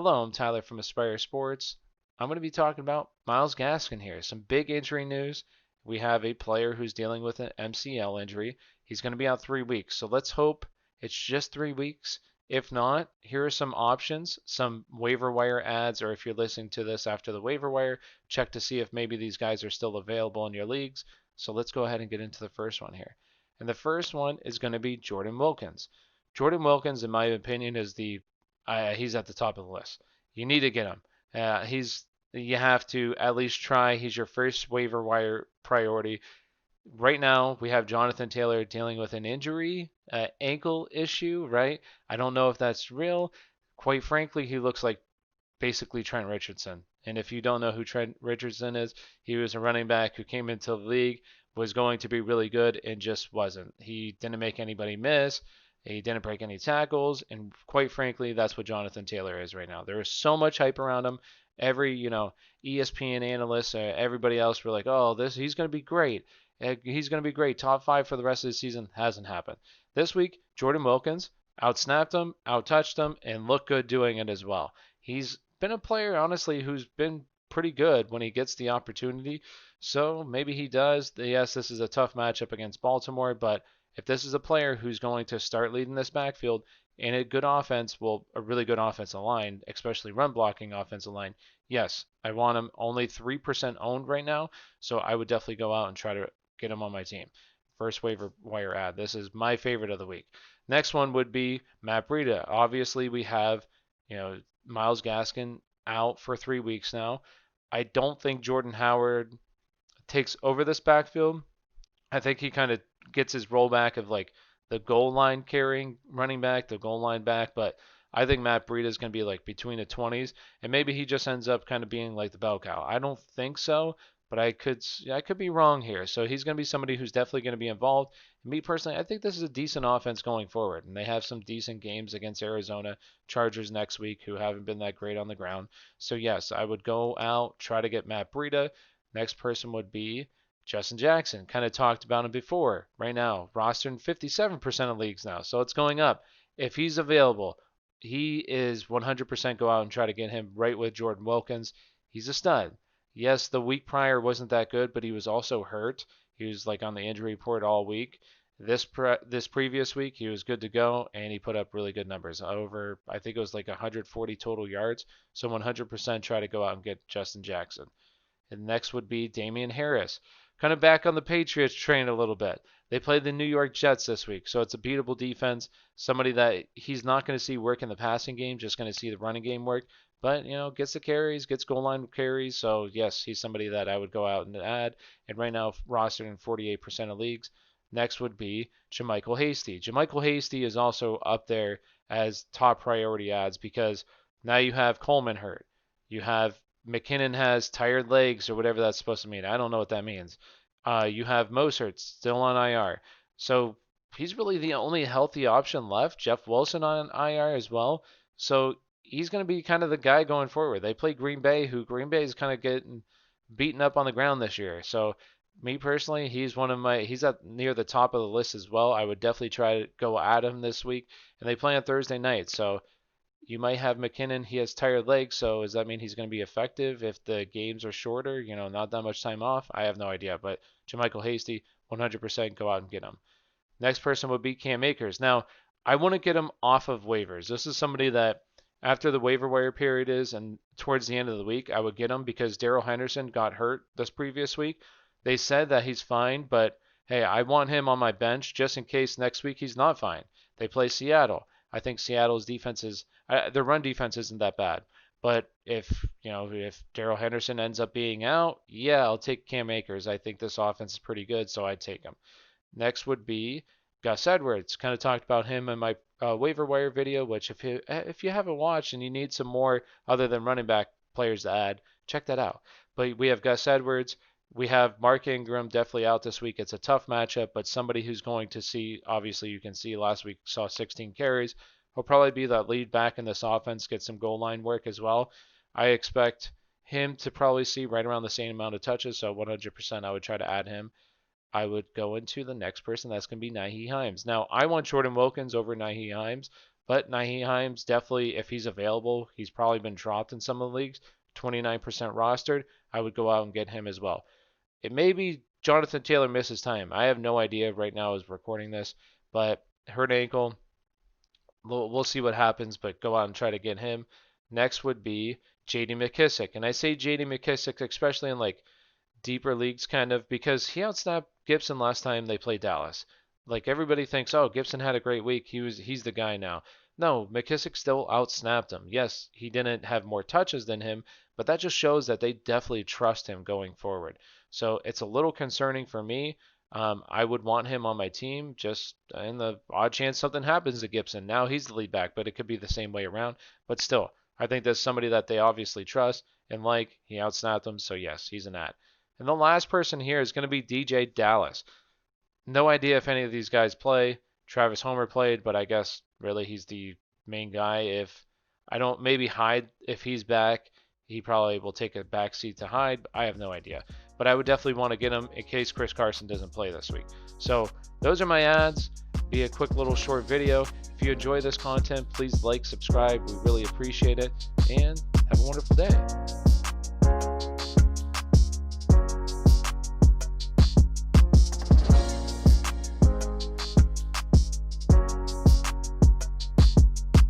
Hello, I'm Tyler from Aspire Sports. I'm going to be talking about Myles Gaskin here. Some big injury news. We have a player who's dealing with an MCL injury. He's going to be out 3 weeks, so let's hope it's just 3 weeks. If not, here are some options, some waiver wire ads, or if you're listening to this after the waiver wire, check to see if maybe these guys are still available in your leagues. So let's go ahead and get into the first one here. And the first one is going to be Jordan Wilkins. Jordan Wilkins, in my opinion, is he's at the top of the list. You need to get him. You have to at least try. He's your first waiver wire priority. Right now, we have Jonathan Taylor dealing with an injury, ankle issue, right? I don't know if that's real. Quite frankly, he looks like basically Trent Richardson. And if you don't know who Trent Richardson is, he was a running back who came into the league, was going to be really good, and just wasn't. He didn't make anybody miss. He didn't break any tackles, and quite frankly, that's what Jonathan Taylor is right now. There is so much hype around him. Every, ESPN analyst, everybody else were like, "Oh, he's going to be great. He's going to be great. Top 5 for the rest of the season." Hasn't happened. This week, Jordan Wilkins outsnapped him, outtouched him, and looked good doing it as well. He's been a player, honestly, who's been pretty good when he gets the opportunity. So maybe he does. Yes, this is a tough matchup against Baltimore, but if this is a player who's going to start leading this backfield in a good offense, well, a really good offensive line, especially run blocking offensive line, yes, I want him only 3% owned right now. So I would definitely go out and try to get him on my team. First waiver wire ad. This is my favorite of the week. Next one would be Matt Breida. Obviously, we have, Myles Gaskin out for 3 weeks now. I don't think Jordan Howard takes over this backfield. I think he kind of gets his rollback of like the goal line carrying running back, the goal line back, but I think Matt Breida is going to be like between the 20s, and maybe he just ends up kind of being like the bell cow. I don't think so, but I could be wrong here. So he's going to be somebody who's definitely going to be involved. And me personally, I think this is a decent offense going forward, and they have some decent games against Arizona Chargers next week, who haven't been that great on the ground. So yes, I would go out, try to get Matt Breida. Next person would be Justin Jackson. Kind of talked about him before. Right now, rostered in 57% of leagues now, so it's going up. If he's available, he is 100% go out and try to get him right with Jordan Wilkins. He's a stud. Yes, the week prior wasn't that good, but he was also hurt. He was like on the injury report all week. This previous week, he was good to go, and he put up really good numbers. Over, I think it was like 140 total yards. So 100% try to go out and get Justin Jackson. And next would be Damien Harris. Kind of back on the Patriots train a little bit. They played the New York Jets this week, so it's a beatable defense. Somebody that he's not going to see work in the passing game, just going to see the running game work. But, gets the carries, gets goal line carries. So, yes, he's somebody that I would go out and add. And right now, rostered in 48% of leagues. Next would be JaMycal Hasty. JaMycal Hasty is also up there as top priority ads because now you have Coleman hurt. You have McKinnon has tired legs or whatever that's supposed to mean. I don't know what that means. You have Mostert still on IR. So he's really the only healthy option left. Jeff Wilson on IR as well. So he's going to be kind of the guy going forward. They play Green Bay, who Green Bay is kind of getting beaten up on the ground this year. So me personally, he's at near the top of the list as well. I would definitely try to go at him this week. And they play on Thursday night. So you might have McKinnon. He has tired legs, so does that mean he's going to be effective if the games are shorter? Not that much time off. I have no idea, but JaMycal Hasty, 100% go out and get him. Next person would be Cam Akers. Now, I want to get him off of waivers. This is somebody that after the waiver wire period is and towards the end of the week, I would get him because Darrell Henderson got hurt this previous week. They said that he's fine, but hey, I want him on my bench just in case next week he's not fine. They play Seattle. I think Seattle's defense their run defense isn't that bad. But if Darrell Henderson ends up being out, yeah, I'll take Cam Akers. I think this offense is pretty good, so I'd take him. Next would be Gus Edwards. Kind of talked about him in my waiver wire video, which if you haven't watched and you need some more other than running back players to add, check that out. But we have Gus Edwards. We have Mark Ingram definitely out this week. It's a tough matchup, but somebody who's going to see, obviously you can see last week saw 16 carries. He'll probably be that lead back in this offense, get some goal line work as well. I expect him to probably see right around the same amount of touches, so 100% I would try to add him. I would go into the next person. That's going to be Nyheim Hines. Now, I want Jordan Wilkins over Nyheim Hines, But Nyheim Hines definitely, if he's available, he's probably been dropped in some of the leagues, 29% rostered. I would go out and get him as well. It may be Jonathan Taylor misses time. I have no idea right now as recording this, but hurt ankle. We'll see what happens, but go out and try to get him. Next would be J.D. McKissic. And I say J.D. McKissic, especially in like deeper leagues kind of, because he outsnapped Gibson last time they played Dallas. Like everybody thinks, oh, Gibson had a great week. He's the guy now. No, McKissic still outsnapped him. Yes, he didn't have more touches than him, but that just shows that they definitely trust him going forward. So it's a little concerning for me. I would want him on my team just in the odd chance something happens to Gibson. Now he's the lead back, but it could be the same way around. But still, I think that's somebody that they obviously trust and like. He outsnapped him, so yes, he's an ad. And the last person here is going to be DeeJay Dallas. No idea if any of these guys play. Travis Homer played, but I guess really he's the main guy. If I don't, maybe Hyde, if he's back, he probably will take a back seat to Hyde. I have no idea. But I would definitely want to get him in case Chris Carson doesn't play this week. So those are my ads. Be a quick little short video. If you enjoy this content, please like, subscribe. We really appreciate it. And have a wonderful day.